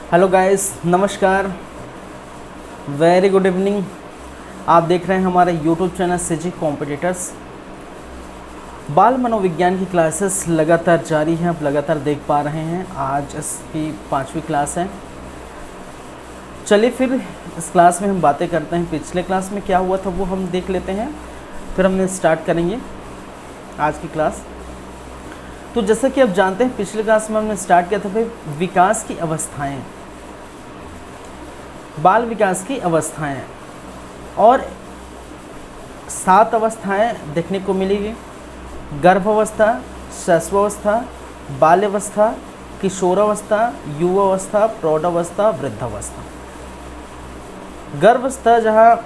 Hello guys, नमस्कार, very good evening. आप देख रहे हैं हमारे यूट्यूब चैनल सीजी कॉम्पिटिटर्स। बाल मनोविज्ञान की क्लासेस लगातार जारी हैं, आप लगातार देख पा रहे हैं। आज इसकी 5वीं क्लास है। चलिए फिर इस क्लास में हम बातें करते हैं। पिछले क्लास में क्या हुआ था वो हम देख लेते हैं, फिर हम स्टार्ट करेंगे आज की क्लास। तो जैसा कि आप जानते हैं, पिछले क्लास में हमने स्टार्ट किया था भाई विकास की अवस्थाएं, बाल विकास की अवस्थाएं, और 7 अवस्थाएं देखने को मिलेगी। गर्भावस्था, शैशवावस्था, बाल्यावस्था, किशोरावस्था, युवावस्था, प्रौढ़ावस्था, वृद्धावस्था। गर्भावस्था जहाँ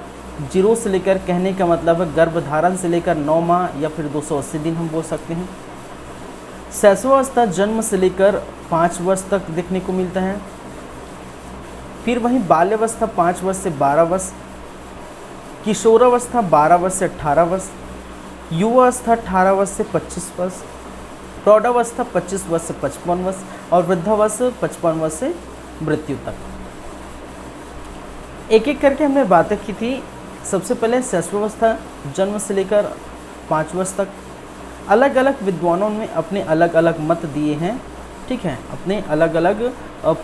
0 से लेकर, कहने का मतलब है गर्भधारण से लेकर 9 माह या फिर 280 दिन हम बोल सकते हैं। शैशवावस्था जन्म से लेकर 5 वर्ष तक देखने को मिलता है। फिर वहीं बाल्यावस्था 5 वर्ष से 12 वर्ष, किशोरावस्था 12 वर्ष से 18 वर्ष, युवावस्था 18 वर्ष से 25 वर्ष, प्रौढ़ावस्था 25 वर्ष से 55 वर्ष, और वृद्धावस्था 55 वर्ष से मृत्यु तक। एक एक करके हमने बातें की थी। सबसे पहले शैशवावस्था जन्म से लेकर 5 वर्ष तक। अलग अलग विद्वानों ने अपने अलग अलग मत दिए हैं, ठीक है, अपने अलग अलग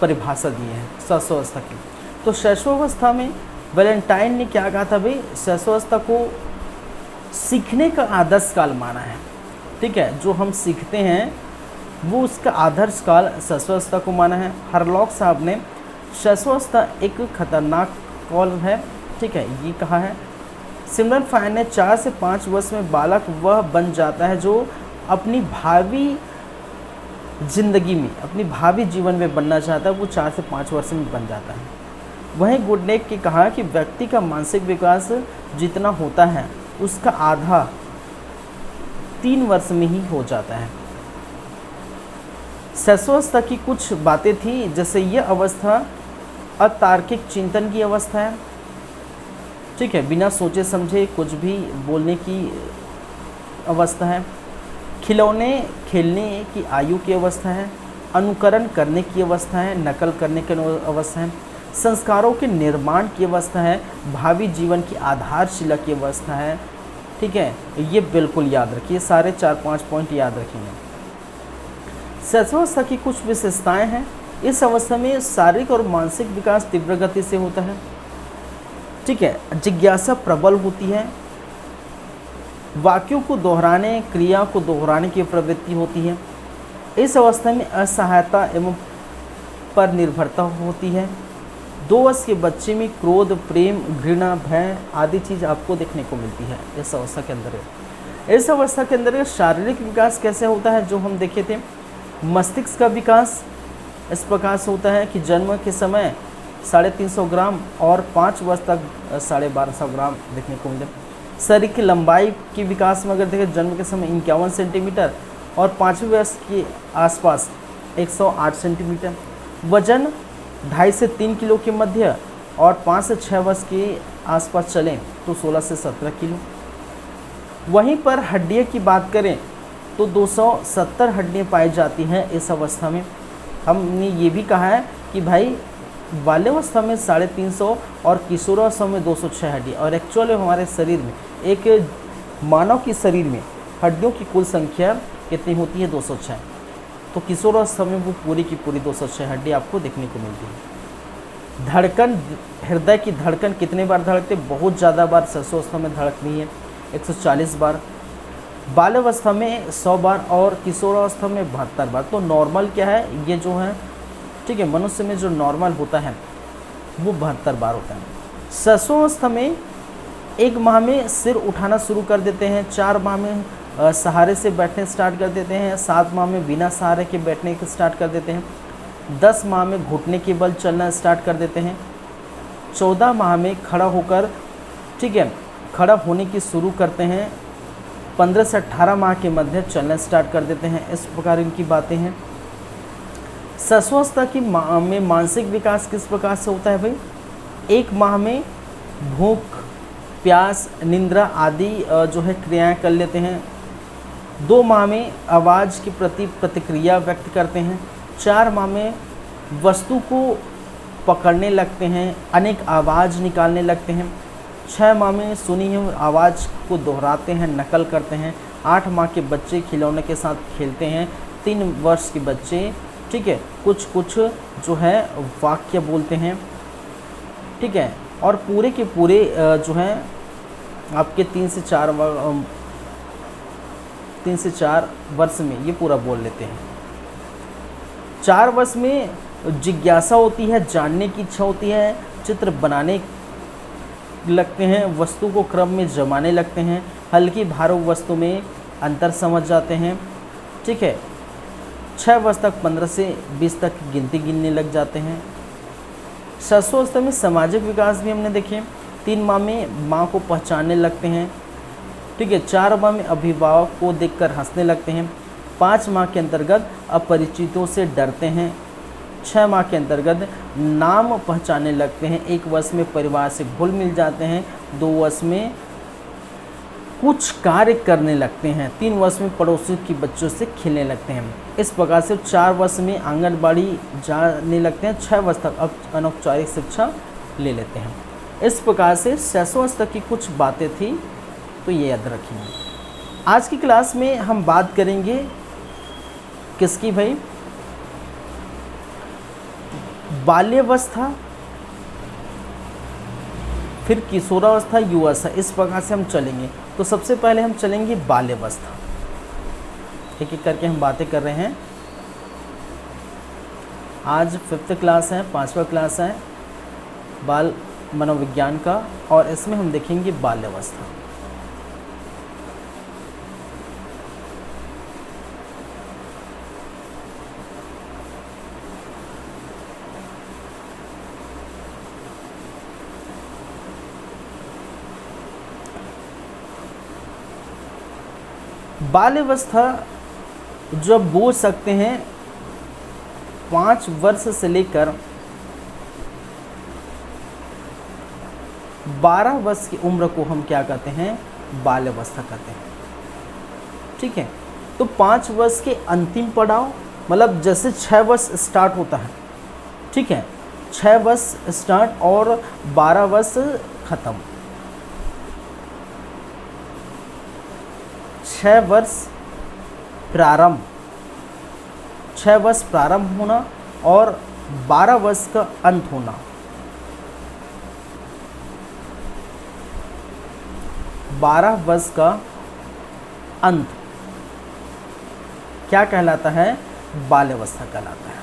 परिभाषा दिए हैं शैशवावस्था की। तो शैशवावस्था में वैलेंटाइन ने क्या कहा था भाई, शैशवावस्था को सीखने का आदर्श काल माना है, ठीक है। जो हम सीखते हैं वो उसका आदर्श काल शैशवावस्था को माना है। हरलॉक साहब ने शैशवावस्था एक खतरनाक काल है, ठीक है, ये कहा है। सिमरन फाइन ने 4 से 5 वर्ष में बालक वह बन जाता है जो अपनी भावी जिंदगी में, अपनी भावी जीवन में बनना चाहता है, वो 4 से 5 वर्ष में बन जाता है। वहीं गुडनेक ने कहा कि व्यक्ति का मानसिक विकास जितना होता है उसका आधा 3 वर्ष में ही हो जाता है। शैशवावस्था की कुछ बातें थी, जैसे यह अवस्था अतार्किक चिंतन की अवस्था है, ठीक है, बिना सोचे समझे कुछ भी बोलने की अवस्था है। खिलौने खेलने की आयु की अवस्था है। अनुकरण करने की अवस्था है। नकल करने की अवस्था है। संस्कारों के निर्माण की अवस्था है। भावी जीवन की आधारशिला की अवस्था है, ठीक है। ये बिल्कुल याद रखिए, सारे 4-5 पॉइंट याद रखेंगे। शैशवावस्था की कुछ विशेषताएं हैं। इस अवस्था में शारीरिक और मानसिक विकास तीव्र गति से होता है, ठीक है। जिज्ञासा प्रबल होती है। वाक्यों को दोहराने, क्रिया को दोहराने की प्रवृत्ति होती है। इस अवस्था में असहायता एवं पर निर्भरता होती है। 2 वर्ष के बच्चे में क्रोध, प्रेम, घृणा, भय आदि चीज़ आपको देखने को मिलती है इस अवस्था के अंदर। इस अवस्था के अंदर शारीरिक विकास कैसे होता है, जो हम देखे थे। मस्तिष्क का विकास इस प्रकार से होता है कि जन्म के समय 350 ग्राम और 5 वर्ष तक 1250 ग्राम देखने को मिले। शरीर की लंबाई के विकास में अगर देखें, जन्म के समय 51 सेंटीमीटर और 5वें वर्ष के आसपास 108 सेंटीमीटर। वजन 2.5 से 3 किलो के मध्य, और 5 से 6 वर्ष के आसपास चलें तो 16 से 17 किलो। वहीं पर हड्डियों की बात करें तो 270 हड्डियाँ पाई जाती हैं इस अवस्था में। हमने ये भी कहा है कि भाई बाल्यावस्था में 350 और किशोरावस्था में 206 हड्डी, और एक्चुअल हमारे शरीर में, एक मानव के शरीर में हड्डियों की कुल संख्या कितनी होती है, 206। तो किशोरावस्था में वो पूरी की पूरी 206 हड्डी आपको देखने को मिलती है। धड़कन, हृदय की धड़कन कितने बार धड़कते, बहुत ज़्यादा बार शैशवावस्था में धड़कनी है, 140 बार। बाल्यावस्था में 100 बार और किशोरावस्था में 72 बार। तो नॉर्मल क्या है, ये जो है, ठीक है, मनुष्य में जो नॉर्मल होता है वो 72 बार होता है। शैशवावस्था में 1 माह में सिर उठाना शुरू कर देते हैं, 4 माह में सहारे से बैठने स्टार्ट कर देते हैं, 7 माह में बिना सहारे के बैठने के स्टार्ट कर देते हैं, 10 माह में घुटने के बल चलना स्टार्ट कर देते हैं, 14 माह में खड़ा होकर, ठीक है, खड़ा होने की शुरू करते हैं, 15 से 18 माह के मध्य चलना स्टार्ट कर देते हैं। इस प्रकार इनकी बातें हैं। शैशवावस्था की में मानसिक विकास किस प्रकार से होता है भाई, 1 माह में भूख, प्यास, निंद्रा आदि जो है क्रियाएं कर लेते हैं। 2 माह में आवाज़ के प्रति प्रतिक्रिया व्यक्त करते हैं। 4 माह में वस्तु को पकड़ने लगते हैं, अनेक आवाज़ निकालने लगते हैं। 6 माह में सुनी हुई आवाज़ को दोहराते हैं, नकल करते हैं। 8 माह के बच्चे खिलौने के साथ खेलते हैं। 3 वर्ष के बच्चे, ठीक है, कुछ जो है वाक्य बोलते हैं, ठीक है, और पूरे के पूरे जो है आपके 3 से 4 वर्ष में ये पूरा बोल लेते हैं। 4 वर्ष में जिज्ञासा होती है, जानने की इच्छा होती है, चित्र बनाने लगते हैं, वस्तु को क्रम में जमाने लगते हैं, हल्की भारी वस्तु में अंतर समझ जाते हैं, ठीक है। 6 वर्ष तक 15 से 20 तक गिनती गिनने लग जाते हैं। शिशुअवस्था में सामाजिक विकास भी हमने देखे। 3 माह में माँ को पहचानने लगते हैं, ठीक है। 4 माह में अभिभावक को देखकर हंसने लगते हैं। 5 माह के अंतर्गत अपरिचितों से डरते हैं। 6 माह के अंतर्गत नाम पहचानने लगते हैं। 1 वर्ष में परिवार से घुल मिल जाते हैं। 2 वर्ष में कुछ कार्य करने लगते हैं। 3 वर्ष में पड़ोसियों के बच्चों से खेलने लगते हैं। इस प्रकार से 4 वर्ष में आंगनबाड़ी जाने लगते हैं। 6 वर्ष तक अब अनौपचारिक शिक्षा ले लेते हैं। इस प्रकार से शिशुअवस्था की कुछ बातें थी, तो ये याद रखेंगे। आज की क्लास में हम बात करेंगे किसकी भाई, बाल्यावस्था, फिर किशोरावस्था, युवावस्था, इस प्रकार से हम चलेंगे। तो सबसे पहले हम चलेंगे बाल्यावस्था। एक एक करके हम बातें कर रहे हैं। आज 5th क्लास है, 5वां क्लास है बाल मनोविज्ञान का, और इसमें हम देखेंगे बाल्यावस्था। बाल्यावस्था जो बोल सकते हैं 5 वर्ष से लेकर 12 वर्ष की उम्र को हम क्या कहते हैं, बाल्यावस्था कहते हैं, ठीक है। तो 5 वर्ष के अंतिम पड़ाव, मतलब जैसे 6 वर्ष स्टार्ट होता है, ठीक है, 6 वर्ष स्टार्ट और 12 वर्ष ख़त्म। 6 वर्ष प्रारंभ, 6 वर्ष प्रारंभ होना और 12 वर्ष का अंत होना। 12 वर्ष का अंत क्या कहलाता है, बाल्यावस्था कहलाता है।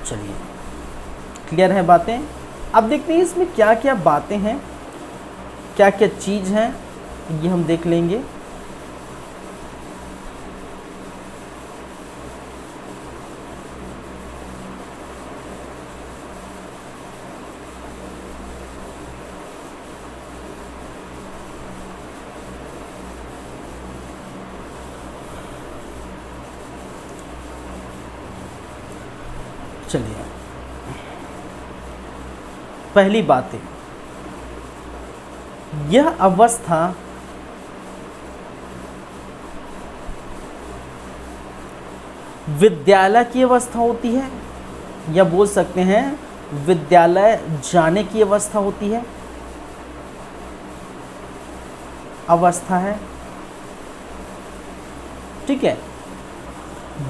चलिए, क्लियर है बातें। अब देखते हैं इसमें क्या क्या बातें हैं, क्या क्या चीज़ हैं, ये हम देख लेंगे। चलिए, पहली बात है, यह अवस्था विद्यालय की अवस्था होती है, या बोल सकते हैं विद्यालय जाने की अवस्था होती है, अवस्था है, ठीक है।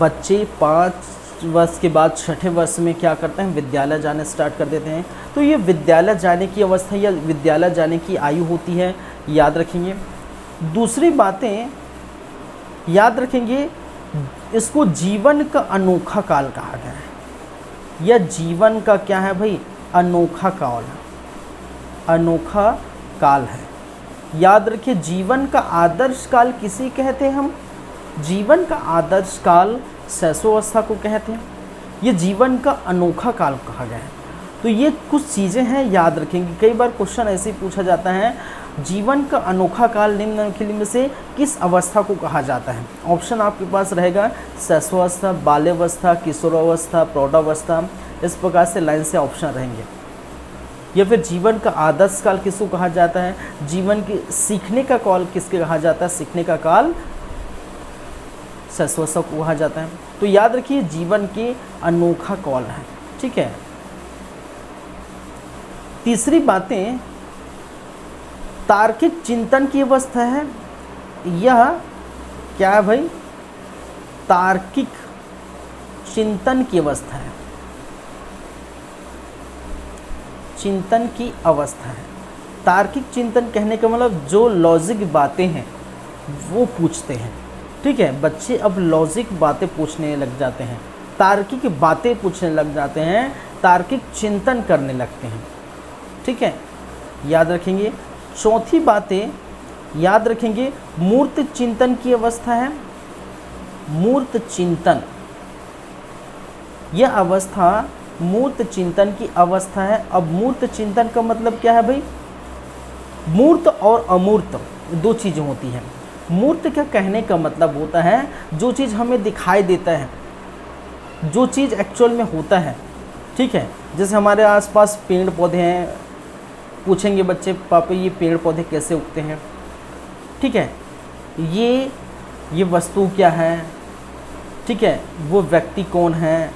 बच्चे 5 वर्ष के बाद 6ठे वर्ष में क्या करते हैं, विद्यालय जाने स्टार्ट कर देते हैं। तो ये विद्यालय जाने की अवस्था या विद्यालय जाने की आयु होती है, याद रखेंगे। दूसरी बातें याद रखेंगे, इसको जीवन का अनोखा काल कहा गया है। यह जीवन का क्या है भाई, अनोखा काल, अनोखा काल है। याद रखिए, जीवन का आदर्श काल किसे कहते हैं हम, जीवन का आदर्श काल शिशुअवस्था को कहते हैं। ये जीवन का अनोखा काल कहा गया है। तो ये कुछ चीज़ें हैं, याद रखेंगे। कई बार क्वेश्चन ऐसे ही पूछा जाता है, जीवन का अनोखा काल निम्नलिखित में से किस अवस्था को कहा जाता है। ऑप्शन आपके पास रहेगा शिशुअवस्था, बाल्यावस्था, किशोरावस्था, प्रौढ़ावस्था, इस प्रकार से लाइन से ऑप्शन रहेंगे। या फिर जीवन का आदर्श काल किसको कहा जाता है, जीवन के सीखने का काल किसके कहा जाता है, सीखने का काल शिशुअवस्था को कहा जाता है। तो याद रखिए, जीवन के अनोखा काल है, ठीक है। तीसरी बातें, तार्किक चिंतन की अवस्था है। यह क्या है भाई? तार्किक चिंतन की अवस्था है, चिंतन की अवस्था है। तार्किक चिंतन कहने का मतलब जो लॉजिक बातें हैं वो पूछते हैं, ठीक है। बच्चे अब लॉजिक बातें पूछने लग जाते हैं, तार्किक बातें पूछने लग जाते हैं, तार्किक चिंतन करने लगते हैं, ठीक है, याद रखेंगे। चौथी बातें याद रखेंगे, मूर्त चिंतन की अवस्था है। मूर्त चिंतन, यह अवस्था मूर्त चिंतन की अवस्था है। अब मूर्त चिंतन का मतलब क्या है भाई? मूर्त और अमूर्त दो चीज़ें होती हैं। मूर्त क्या कहने का मतलब होता है जो चीज़ हमें दिखाई देता है, जो चीज़ एक्चुअल में होता है, ठीक है। जैसे हमारे आसपास पेड़ पौधे हैं, पूछेंगे बच्चे पापा ये पेड़ पौधे कैसे उगते हैं, ठीक है, ये वस्तु क्या है, ठीक है, वो व्यक्ति कौन है,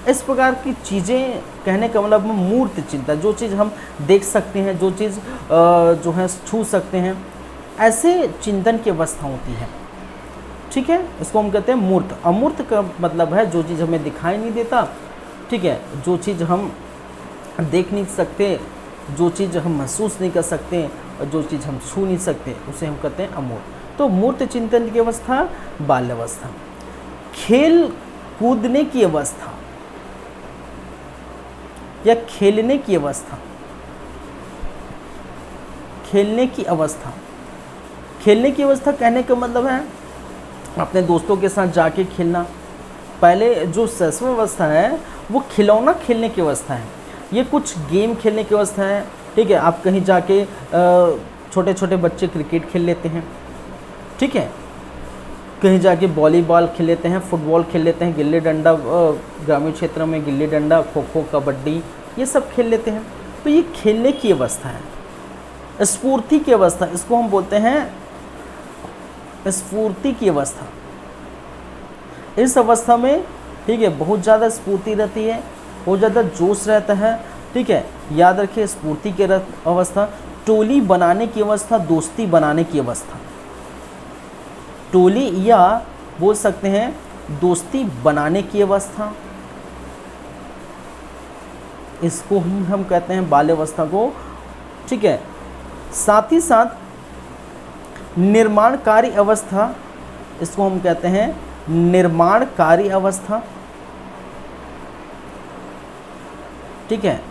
इस प्रकार की चीज़ें कहने का मतलब मूर्त चिंतन, जो चीज़ हम देख सकते हैं, जो चीज़ जो है छू सकते हैं, ऐसे चिंतन की अवस्था होती है, ठीक है। इसको हम कहते हैं मूर्त। अमूर्त का मतलब है जो चीज़ हमें दिखाई नहीं देता, ठीक है, जो चीज़ हम देख नहीं सकते, जो चीज़ हम महसूस नहीं कर सकते और जो चीज़ हम छू नहीं सकते, उसे हम कहते हैं अमूर्त। तो मूर्त चिंतन की अवस्था बाल्यावस्था। खेल कूदने की अवस्था या खेलने की अवस्था, खेलने की अवस्था, खेलने की अवस्था कहने का मतलब है अपने दोस्तों के साथ जाके खेलना। पहले जो शैशव अवस्था है वो खिलौना खेलने की अवस्था है, ये कुछ गेम खेलने की अवस्था है, ठीक है। आप कहीं जाके छोटे छोटे बच्चे क्रिकेट खेल लेते हैं, ठीक है, कहीं जाके वॉलीबॉल खेल लेते हैं, फुटबॉल खेल लेते हैं, गिल्ली डंडा, ग्रामीण क्षेत्रों में गिल्ली डंडा, खो खो, कबड्डी, ये सब खेल लेते हैं। तो ये खेलने की अवस्था है। स्फूर्ति की अवस्था, इसको हम बोलते हैं स्फूर्ति की अवस्था। इस अवस्था में, ठीक है, बहुत ज़्यादा स्फूर्ति रहती है, बहुत ज़्यादा जोश रहता है, ठीक है, याद रखिए स्फूर्ति की अवस्था। टोली बनाने की अवस्था, दोस्ती बनाने की अवस्था, टोली या बोल सकते हैं दोस्ती बनाने की अवस्था, इसको हम कहते हैं बाल्यावस्था को, ठीक है। साथ ही साथ निर्माणकारी अवस्था, इसको हम कहते हैं निर्माणकारी अवस्था, ठीक है।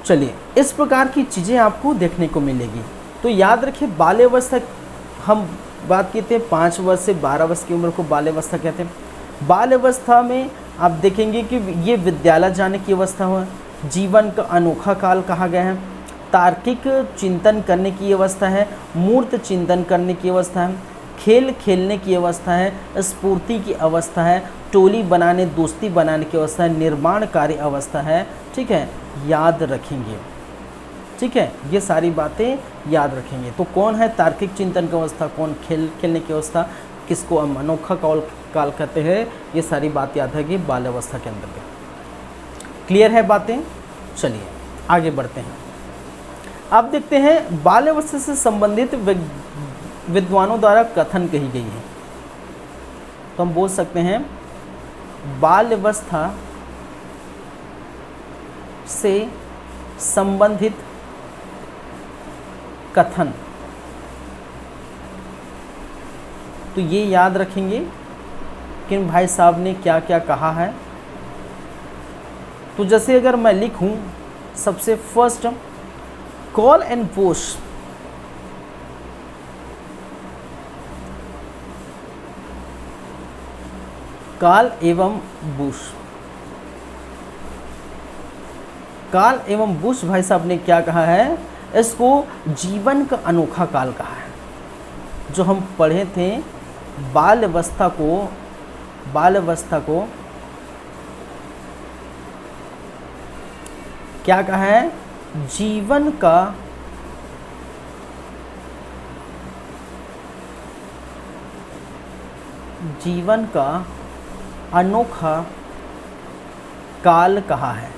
चलिए, इस प्रकार की चीज़ें आपको देखने को मिलेगी। तो याद रखिए बाल्यावस्था, हम बात करते हैं 5 वर्ष से 12 वर्ष की उम्र को बाल्यावस्था कहते हैं। बाल्यावस्था में आप देखेंगे कि ये विद्यालय जाने की अवस्था है, जीवन का अनोखा काल कहा गया है, तार्किक चिंतन करने की अवस्था है, मूर्त चिंतन करने की अवस्था है, खेल खेलने की अवस्था है, स्फूर्ति की अवस्था है, टोली बनाने दोस्ती बनाने की अवस्था है, निर्माणकारी अवस्था है, ठीक है, याद रखेंगे, ठीक है, ये सारी बातें याद रखेंगे। तो कौन है तार्किक चिंतन की अवस्था, कौन खेल खेलने की अवस्था, किसको हम अनोखा काल कहते हैं, ये सारी बात याद है कि बाल्यावस्था के अंतर्गत। क्लियर है बातें? चलिए आगे बढ़ते हैं। अब देखते हैं बाल्यावस्था से संबंधित विद्वानों द्वारा कथन कही गई है। तो हम बोल सकते हैं बाल्यावस्था से संबंधित कथन, तो ये याद रखेंगे कि भाई साहब ने क्या क्या कहा है। तो जैसे अगर मैं लिखूं, सबसे फर्स्ट कॉल एंड बुश, काल एवं बुश, काल एवं बुश भाई साहब ने क्या कहा है, इसको जीवन का अनोखा काल कहा है। जो हम पढ़े थे बाल्यावस्था को क्या कहा है, जीवन का अनोखा काल कहा है।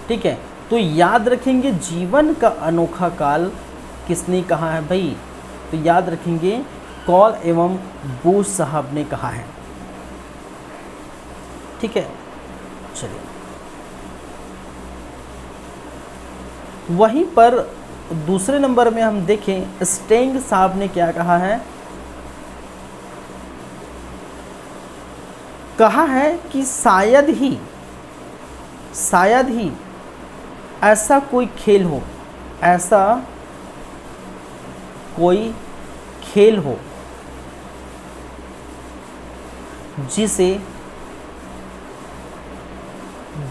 ठीक है, तो याद रखेंगे जीवन का अनोखा काल किसने कहा है भाई, तो याद रखेंगे कौल एवं बूश साहब ने कहा है। ठीक है, चलिए वहीं पर दूसरे नंबर में हम देखें स्टेंग साहब ने क्या कहा है, कहा है कि शायद ही ऐसा कोई खेल हो जिसे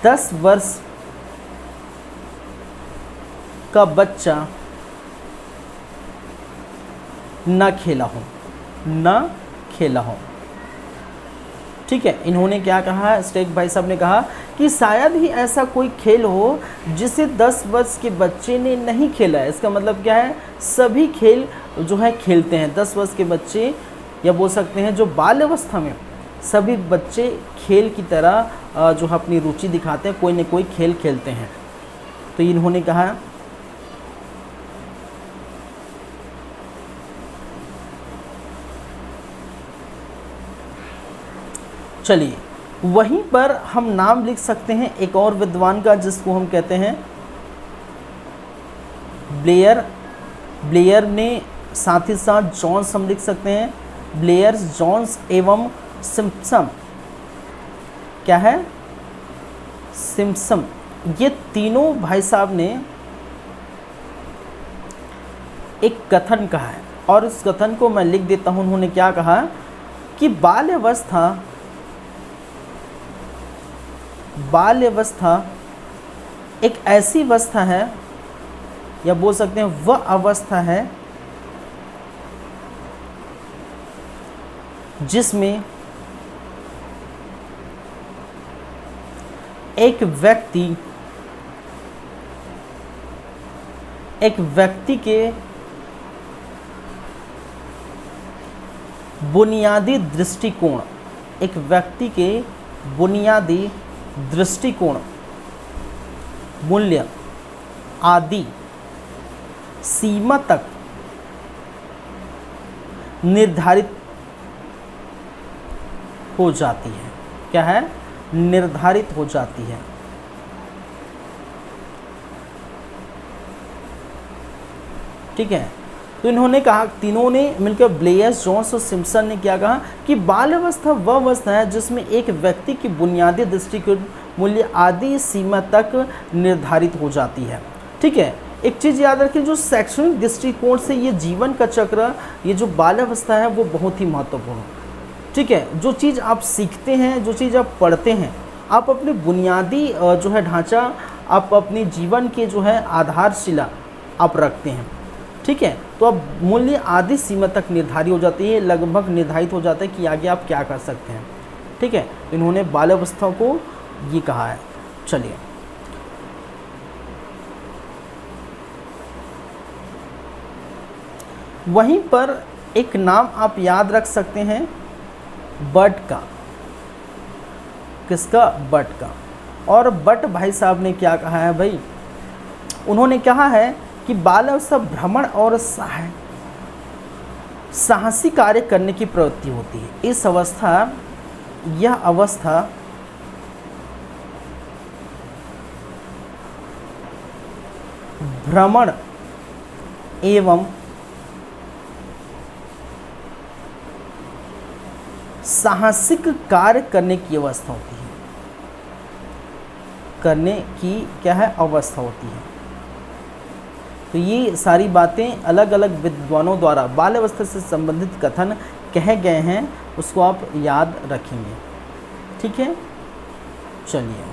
10 वर्ष का बच्चा न खेला हो। ठीक है, इन्होंने क्या कहा है, स्टेक भाई साहब ने कहा कि शायद ही ऐसा कोई खेल हो जिसे 10 वर्ष के बच्चे ने नहीं खेला है। इसका मतलब क्या है, सभी खेल जो है खेलते हैं 10 वर्ष के बच्चे, या बोल सकते हैं जो बाल्यावस्था में सभी बच्चे खेल की तरह जो है अपनी रुचि दिखाते हैं, कोई न कोई खेल खेलते हैं। तो इन्होंने कहा चलिए वहीं पर हम नाम लिख सकते हैं एक और विद्वान का जिसको हम कहते हैं ब्लेयर ने, साथ ही साथ जॉन्स हम लिख सकते हैं, ब्लेयर, जॉन्स एवं सिम्पसन। क्या है, सिम्पसन। ये तीनों भाई साहब ने एक कथन कहा है और इस कथन को मैं लिख देता हूं। उन्होंने क्या कहा कि बाल्यावस्था एक ऐसी अवस्था है, या बोल सकते हैं वह अवस्था है जिसमें एक व्यक्ति के बुनियादी दृष्टिकोण, मूल्य आदि सीमा तक निर्धारित हो जाती है। क्या है, निर्धारित हो जाती है। ठीक है, तो इन्होंने कहा, तीनों ने मिलकर, ब्लेयर, जॉन्स और सिम्पसन ने क्या कहा कि बाल्यावस्था वह अवस्था है जिसमें एक व्यक्ति की बुनियादी दृष्टिकोण, मूल्य आदि सीमा तक निर्धारित हो जाती है। ठीक है, एक चीज़ याद रखिए, जो शैक्षणिक दृष्टिकोण से ये जीवन का चक्र, ये जो बाल्यावस्था है वो बहुत ही महत्वपूर्ण है। ठीक है, जो चीज़ आप सीखते हैं, जो चीज़ आप पढ़ते हैं, आप अपने बुनियादी जो है ढांचा, आप अपने जीवन के जो है आधारशिला आप रखते हैं। ठीक है, तो अब मूल्य आदि सीमा तक निर्धारित हो जाती है, लगभग निर्धारित हो जाता है कि आगे आप क्या कर सकते हैं। ठीक है, इन्होंने बाल्यावस्था को ये कहा है। चलिए वहीं पर एक नाम आप याद रख सकते हैं बट का। किसका, बट का। और बट भाई साहब ने क्या कहा है भाई, उन्होंने कहा है कि बाल्यावस्था भ्रमण और साहसी कार्य करने की प्रवृत्ति होती है। यह अवस्था भ्रमण एवं साहसिक कार्य करने की अवस्था होती है, करने की क्या है, अवस्था होती है। तो ये सारी बातें अलग अलग विद्वानों द्वारा बाल्यावस्था से संबंधित कथन कहे गए हैं, उसको आप याद रखेंगे। ठीक है, चलिए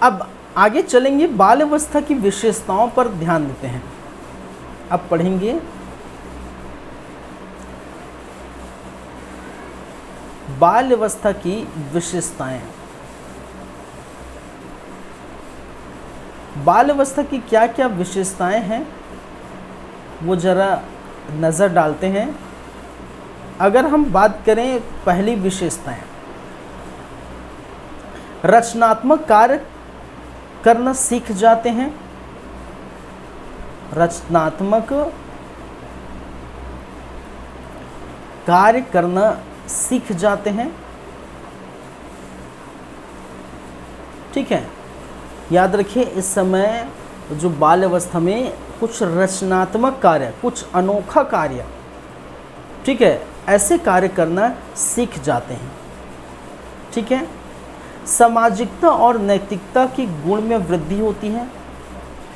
अब आगे चलेंगे, बाल्यावस्था की विशेषताओं पर ध्यान देते हैं। अब पढ़ेंगे बाल्यावस्था की विशेषताएं। बाल्यावस्था की क्या क्या विशेषताएं हैं वो ज़रा नज़र डालते हैं। अगर हम बात करें पहली विशेषताएं, रचनात्मक कार्य करना सीख जाते हैं। रचनात्मक कार्य करना सीख जाते हैं। ठीक है, याद रखिए इस समय जो बाल्यावस्था में कुछ रचनात्मक कार्य, कुछ अनोखा कार्य, ठीक है, ऐसे कार्य करना सीख जाते हैं। ठीक है, सामाजिकता और नैतिकता की गुण में वृद्धि होती है।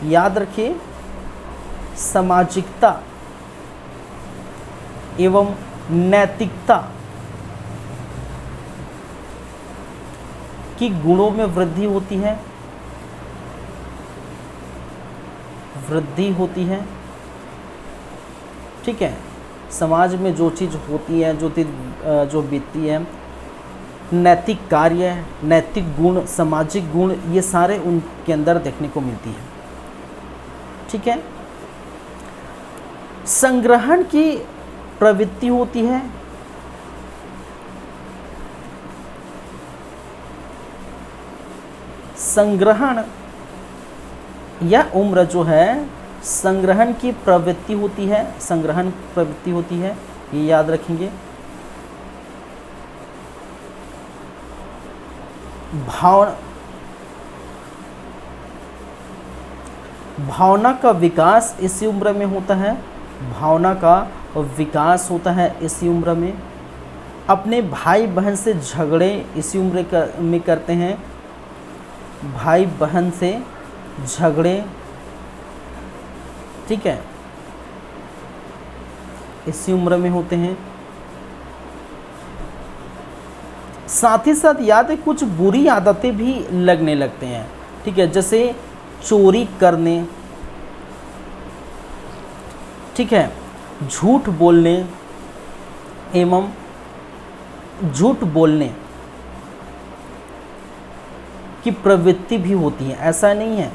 याद रखिए सामाजिकता एवं नैतिकता की गुणों में वृद्धि होती है। वृद्धि होती है। ठीक है, समाज में जो चीज़ होती है, जो बीतती है, नैतिक कार्य, नैतिक गुण, सामाजिक गुण, ये सारे उनके अंदर देखने को मिलती है। ठीक है, संग्रहण की प्रवृत्ति होती है। संग्रहण या उम्र जो है, संग्रहण की प्रवृत्ति होती है। संग्रहण प्रवृत्ति होती है, ये याद रखेंगे। भावना का विकास इसी उम्र में होता है। भावना का विकास होता है इसी उम्र में। अपने भाई बहन से झगड़े इसी उम्र में करते हैं। भाई बहन से झगड़े, ठीक है, इसी उम्र में होते हैं। साथ ही साथ याद है कुछ बुरी आदतें भी लगने लगते हैं। ठीक है, जैसे चोरी करने, ठीक है, झूठ बोलने एवं झूठ बोलने की प्रवृत्ति भी होती है। ऐसा नहीं है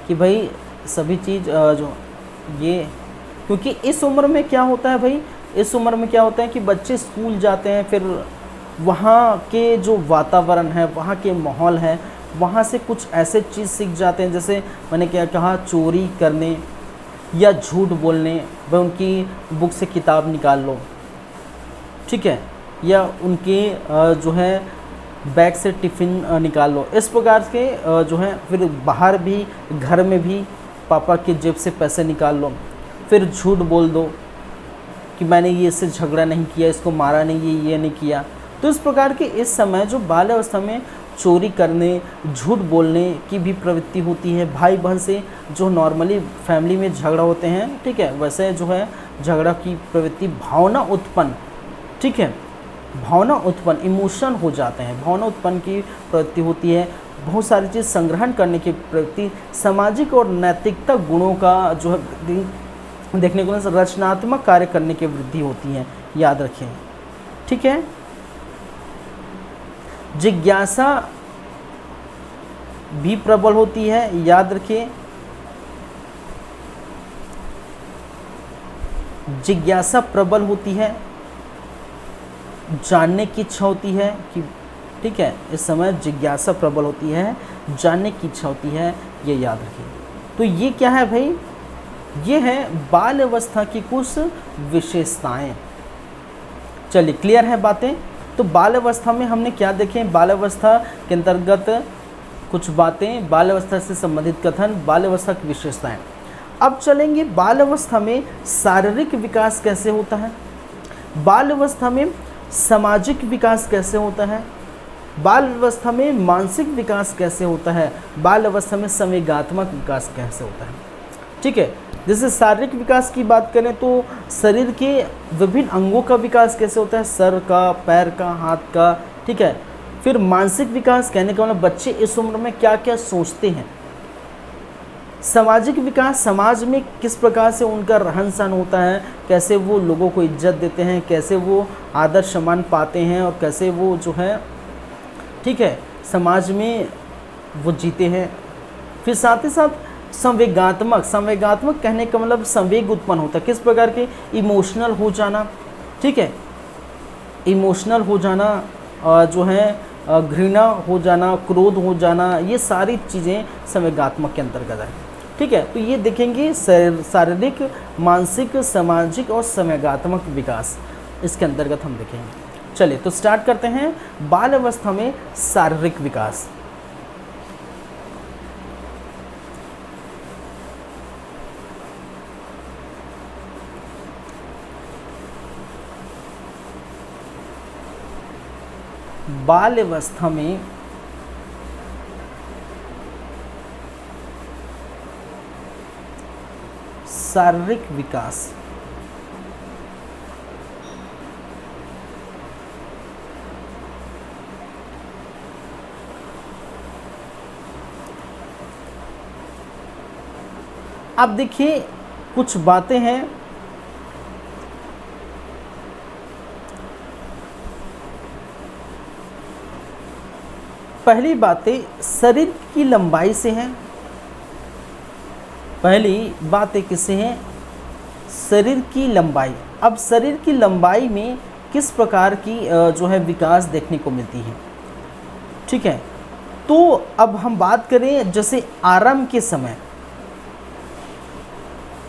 कि भाई सभी चीज़ जो ये, क्योंकि इस उम्र में क्या होता है भाई, इस उम्र में क्या होता है कि बच्चे स्कूल जाते हैं, फिर वहाँ के जो वातावरण है, वहाँ के माहौल है, वहाँ से कुछ ऐसे चीज़ सीख जाते हैं। जैसे मैंने क्या कहा, चोरी करने या झूठ बोलने, वह उनकी बुक से किताब निकाल लो, ठीक है, या उनके जो है बैग से टिफ़िन निकाल लो। इस प्रकार के जो है, फिर बाहर भी, घर में भी पापा की जेब से पैसे निकाल लो, फिर झूठ बोल दो कि मैंने ये इससे झगड़ा नहीं किया, इसको मारा नहीं, ये नहीं किया। तो इस प्रकार के इस समय जो बाल्यावस्था में चोरी करने, झूठ बोलने की भी प्रवृत्ति होती है। भाई बहन से जो नॉर्मली फैमिली में झगड़ा होते हैं, ठीक है, वैसे जो है झगड़ा की प्रवृत्ति, भावना उत्पन्न, ठीक है, भावना उत्पन्न, इमोशन हो जाते हैं, भावना उत्पन्न की प्रवृत्ति होती है। बहुत सारी चीज़ संग्रहण करने की प्रवृत्ति, सामाजिक और नैतिकता गुणों का जो है देखने को, रचनात्मक कार्य करने की वृद्धि होती है। याद रखें, ठीक है। जिज्ञासा भी प्रबल होती है। याद रखिए, जिज्ञासा प्रबल होती है, जानने की इच्छा होती है कि, ठीक है, इस समय जिज्ञासा प्रबल होती है, जानने की इच्छा होती है, ये याद रखिए। तो ये क्या है भाई, ये है बाल्यावस्था की कुछ विशेषताएं। चलिए, क्लियर है बातें। तो बाल्यावस्था में हमने क्या देखें, बाल्यावस्था के अंतर्गत कुछ बातें, बाल्यावस्था से संबंधित कथन, बाल्यावस्था की विशेषताएं। अब चलेंगे बाल्यावस्था में शारीरिक विकास कैसे होता है, बाल्यावस्था में सामाजिक विकास कैसे होता है, बाल्यावस्था में मानसिक विकास कैसे होता है, बाल्यावस्था में संवेगात्मक विकास कैसे होता है। ठीक है, जैसे शारीरिक विकास की बात करें तो शरीर के विभिन्न अंगों का विकास कैसे होता है, सर का, पैर का, हाथ का, ठीक है। फिर मानसिक विकास कहने का मतलब बच्चे इस उम्र में क्या क्या सोचते हैं, सामाजिक विकास, समाज में किस प्रकार से उनका रहन सहन होता है, कैसे वो लोगों को इज्जत देते हैं, कैसे वो आदर सम्मान पाते हैं और कैसे वो जो है ठीक है समाज में वो जीते हैं। फिर साथ ही साथ संवेगात्मक, संवेगात्मक कहने का मतलब संवेग उत्पन्न होता है, किस प्रकार के, इमोशनल हो जाना, ठीक है, इमोशनल हो जाना, जो है घृणा हो जाना, क्रोध हो जाना, ये सारी चीज़ें संवेगात्मक के अंतर्गत है। ठीक है, तो ये देखेंगे शारीरिक, मानसिक, सामाजिक और संवेगात्मक विकास, इसके अंतर्गत हम देखेंगे। चलिए तो स्टार्ट करते हैं। बाल अवस्था में शारीरिक विकास। बाल अवस्था में शारीरिक विकास। अब देखिए कुछ बातें हैं, पहली बातें शरीर की लंबाई से हैं। पहली बातें किससे हैं, शरीर की लंबाई। अब शरीर की लंबाई में किस प्रकार की जो है विकास देखने को मिलती है। ठीक है, तो अब हम बात करें जैसे आरंभ के समय,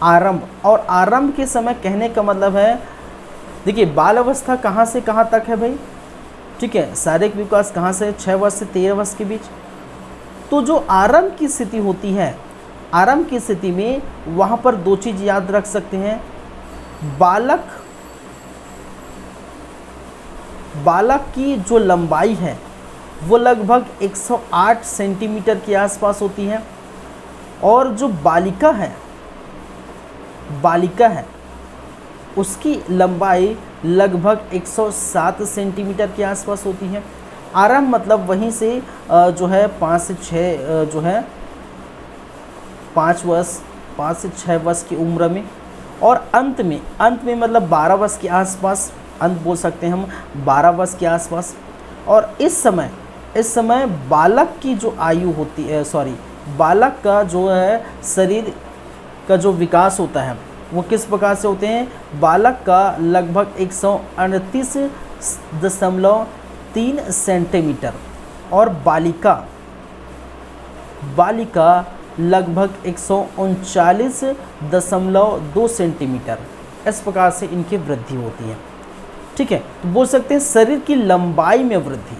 आरंभ और आरंभ के समय कहने का मतलब है, देखिए बाल अवस्था कहाँ से कहाँ तक है भाई, ठीक है, शारीरिक विकास कहाँ से, 6 वर्ष से 13 वर्ष के बीच। तो जो आरंभ की स्थिति होती है, आरंभ की स्थिति में वहाँ पर दो चीज़ याद रख सकते हैं, बालक की जो लंबाई है वो लगभग 108 सेंटीमीटर के आसपास होती है, और जो बालिका है उसकी लंबाई लगभग 107 सेंटीमीटर के आसपास होती है। आरंभ मतलब वहीं से जो है 5 से 6 जो है 5 से 6 वर्ष की उम्र में, और अंत में मतलब 12 वर्ष के आसपास, अंत बोल सकते हैं हम 12 वर्ष के आसपास। और इस समय बालक की जो आयु होती है, बालक का जो है शरीर का जो विकास होता है वो किस प्रकार से होते हैं, बालक का लगभग 138.3 सेंटीमीटर और बालिका लगभग 139.2 सेंटीमीटर, इस प्रकार से इनकी वृद्धि होती है। ठीक है, तो बोल सकते हैं शरीर की लंबाई में वृद्धि,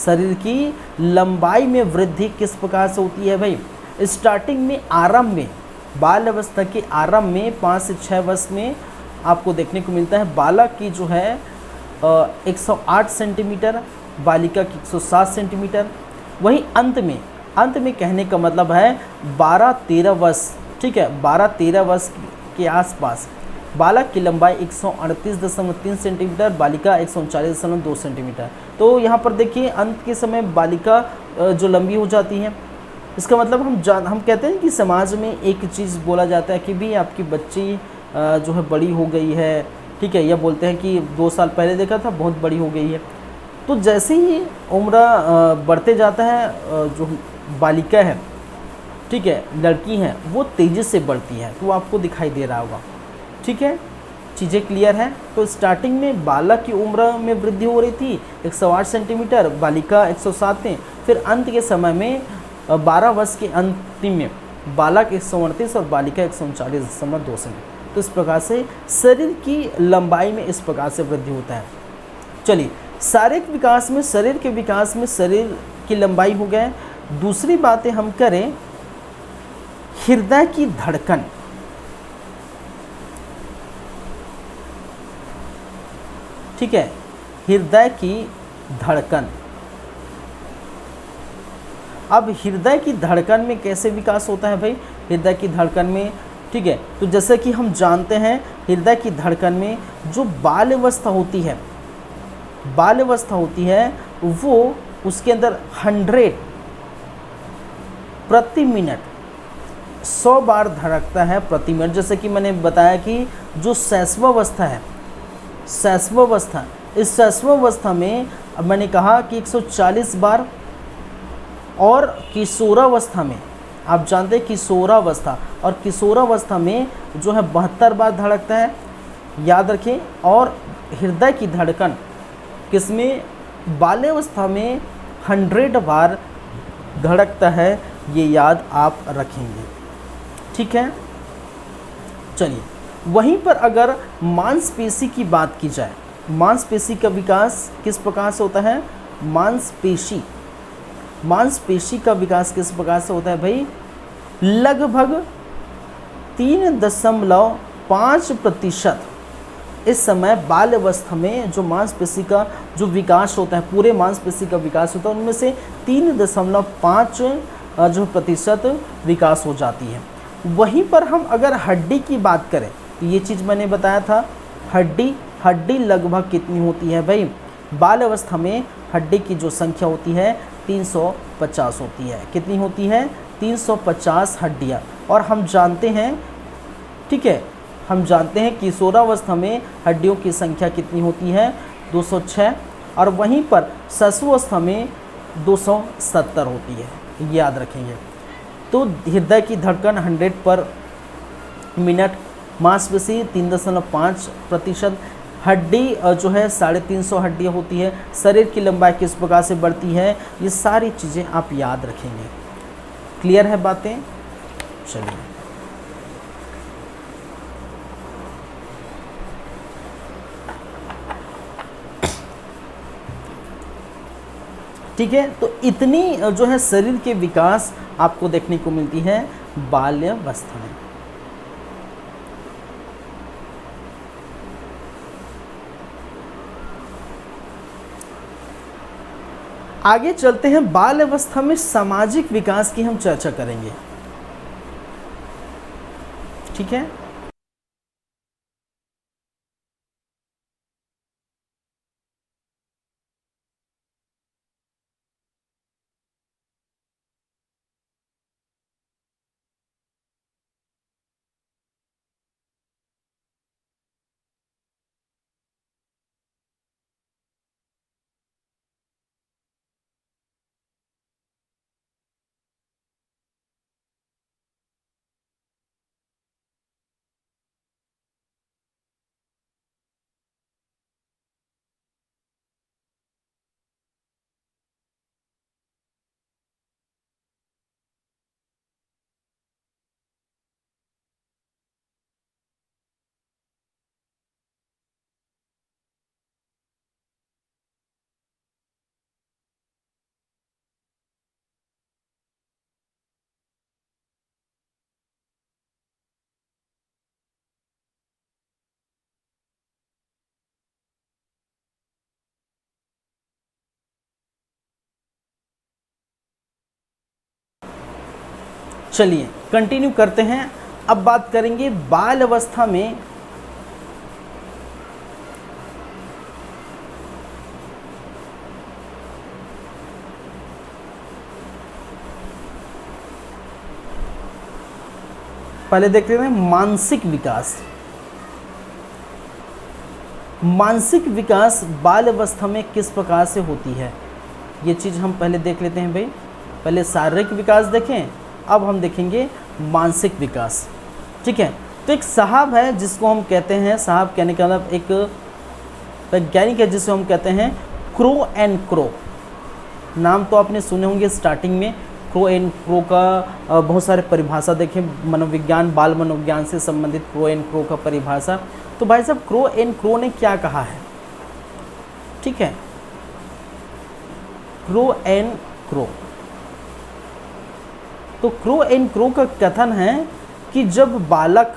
शरीर की लंबाई में वृद्धि किस प्रकार से होती है भाई, स्टार्टिंग में, आरंभ में, बाल अवस्था के आरंभ में 5 से 6 वर्ष में आपको देखने को मिलता है बालक की जो है 108 सेंटीमीटर, बालिका की 107 सेंटीमीटर। वहीं अंत में कहने का मतलब है 12-13 वर्ष, ठीक है, 12-13 वर्ष के आसपास बालक की लंबाई 138.3 सेंटीमीटर, बालिका 139.2 सेंटीमीटर। तो यहाँ पर देखिए अंत के समय बालिका जो लंबी हो जाती है, इसका मतलब हम कहते हैं कि समाज में एक चीज़ बोला जाता है कि भी आपकी बच्ची जो है बड़ी हो गई है, ठीक है, या बोलते हैं कि 2 साल पहले देखा था बहुत बड़ी हो गई है। तो जैसे ही उम्र बढ़ते जाता है, जो बालिका है, ठीक है, लड़की हैं, वो तेज़ी से बढ़ती है, तो आपको दिखाई दे रहा होगा। ठीक है, चीज़ें क्लियर हैं। तो स्टार्टिंग में बालक की उम्र में वृद्धि हो रही थी 108 सेंटीमीटर, बालिका 107 में, फिर अंत के समय में 12 वर्ष के अंतिम में बालक 138 और बालिका 139.2 सेंटीमीटर। तो इस प्रकार से शरीर की लंबाई में इस प्रकार से वृद्धि होता है। चलिए, शारीरिक विकास में, शरीर के विकास में शरीर की लंबाई हो गए। दूसरी बातें हम करें, हृदय की धड़कन। ठीक है, हृदय की धड़कन। अब हृदय की धड़कन में कैसे विकास होता है भाई, हृदय की धड़कन में, ठीक है, तो जैसे कि हम जानते हैं हृदय की धड़कन में जो बाल अवस्था होती है वो उसके अंदर 100 प्रति मिनट 100 बार धड़कता है प्रति मिनट। जैसे कि मैंने बताया कि जो शैशवावस्था है, शैशवावस्था, इस शैशवावस्था में अब मैंने कहा कि 140 बार, और किशोरावस्था में आप जानते हैं किशोरावस्था, और किशोरावस्था में जो है 72 बार धड़कता है, याद रखें। और हृदय की धड़कन किसमें, बाल्यावस्था में 100 बार धड़कता है, ये याद आप रखेंगे, ठीक है। चलिए, वहीं पर अगर मांसपेशी की बात की जाए, मांसपेशी का विकास किस प्रकार से होता है, मांसपेशी का विकास किस प्रकार से होता है भाई, लगभग 3.5% इस समय बाल्यावस्था में जो मांसपेशी का जो विकास होता है, पूरे मांसपेशी का विकास होता है, उनमें से 3.5 जो प्रतिशत विकास हो जाती है। वहीं पर हम अगर हड्डी की बात करें तो ये चीज़ मैंने बताया था, हड्डी लगभग कितनी होती है भाई, बाल्यावस्था में हड्डी की जो संख्या होती है 350 होती है। कितनी होती है, 350 हड्डियाँ। और हम जानते हैं, ठीक है, हम जानते हैं किशोरावस्था में हड्डियों की संख्या कितनी होती है, 206, और वहीं पर शिशुअवस्था में 270 होती है, याद रखेंगे। तो हृदय की धड़कन 100 पर मिनट, मांसपेशी 3.5%, हड्डी जो है 350 हड्डियाँ होती है, शरीर की लंबाई किस प्रकार से बढ़ती है, ये सारी चीज़ें आप याद रखेंगे। क्लियर है बातें? चलिए, ठीक है। तो इतनी जो है शरीर के विकास आपको देखने को मिलती है बाल्यावस्था में। आगे चलते हैं, बाल्यावस्था में सामाजिक विकास की हम चर्चा करेंगे, ठीक है। चलिए कंटिन्यू करते हैं। अब बात करेंगे बाल अवस्था में पहले देख लेते हैं मानसिक विकास। मानसिक विकास बाल अवस्था में किस प्रकार से होती है, ये चीज़ हम पहले देख लेते हैं भाई। पहले शारीरिक विकास देखें, अब हम देखेंगे मानसिक विकास, ठीक है। तो एक साहब है जिसको हम कहते हैं, साहब कहने का मतलब एक वैज्ञानिक है जिसे हम कहते हैं क्रो एंड क्रो। नाम तो आपने सुने होंगे स्टार्टिंग में, क्रो एंड क्रो का बहुत सारे परिभाषा देखें, मनोविज्ञान बाल मनोविज्ञान से संबंधित क्रो एंड क्रो का परिभाषा। तो भाई साहब क्रो एंड क्रो ने क्या कहा है, ठीक है, क्रो एंड क्रो। तो क्रो एंड क्रो का कथन है कि जब बालक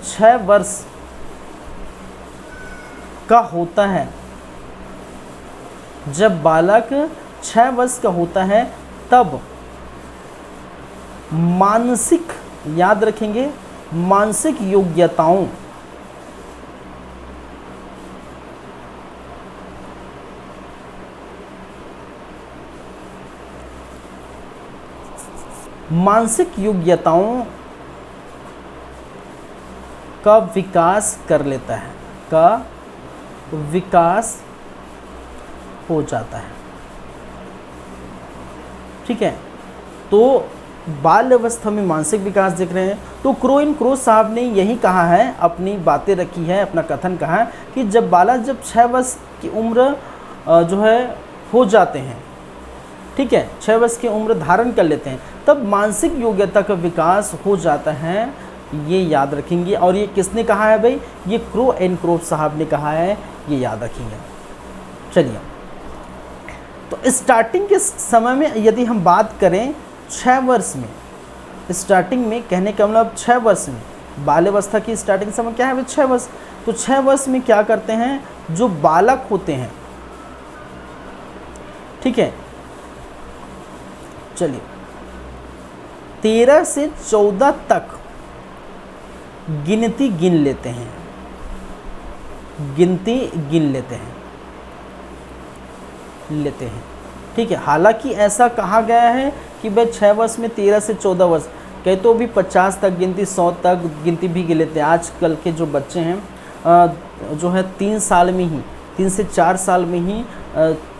6 वर्ष का होता है, जब बालक 6 वर्ष का होता है तब मानसिक, याद रखेंगे, मानसिक योग्यताओं मानसिक योग्यताओं का विकास कर लेता है, का विकास हो जाता है। ठीक है, तो बाल अवस्था में मानसिक विकास देख रहे हैं। तो क्रो साहब ने यही कहा है, अपनी बातें रखी है, अपना कथन कहा है कि जब बालक जब 6 वर्ष की उम्र जो है हो जाते हैं, ठीक है, 6 वर्ष की उम्र धारण कर लेते हैं, तब मानसिक योग्यता का विकास हो जाता है। ये याद रखेंगे। और ये किसने कहा है भाई? ये क्रो साहब ने कहा है, ये याद रखेंगे। चलिए, तो स्टार्टिंग के समय में यदि हम बात करें 6 वर्ष में, स्टार्टिंग में कहने का मतलब 6 वर्ष में, बाल अवस्था की स्टार्टिंग समय क्या है भाई? 6 वर्ष। तो 6 वर्ष में क्या करते हैं? जो बालक होते हैं, ठीक है, चलिए 13 से 14 तक गिनती गिन लेते हैं, गिनती गिन लेते हैं। ठीक है, हालांकि ऐसा कहा गया है कि भाई 6 वर्ष में 13 से 14 वर्ष, कहे तो भी 50 तक गिनती, 100 तक गिनती भी गिन लेते हैं। आजकल के जो बच्चे हैं जो है 3 साल में ही, 3 से 4 साल में ही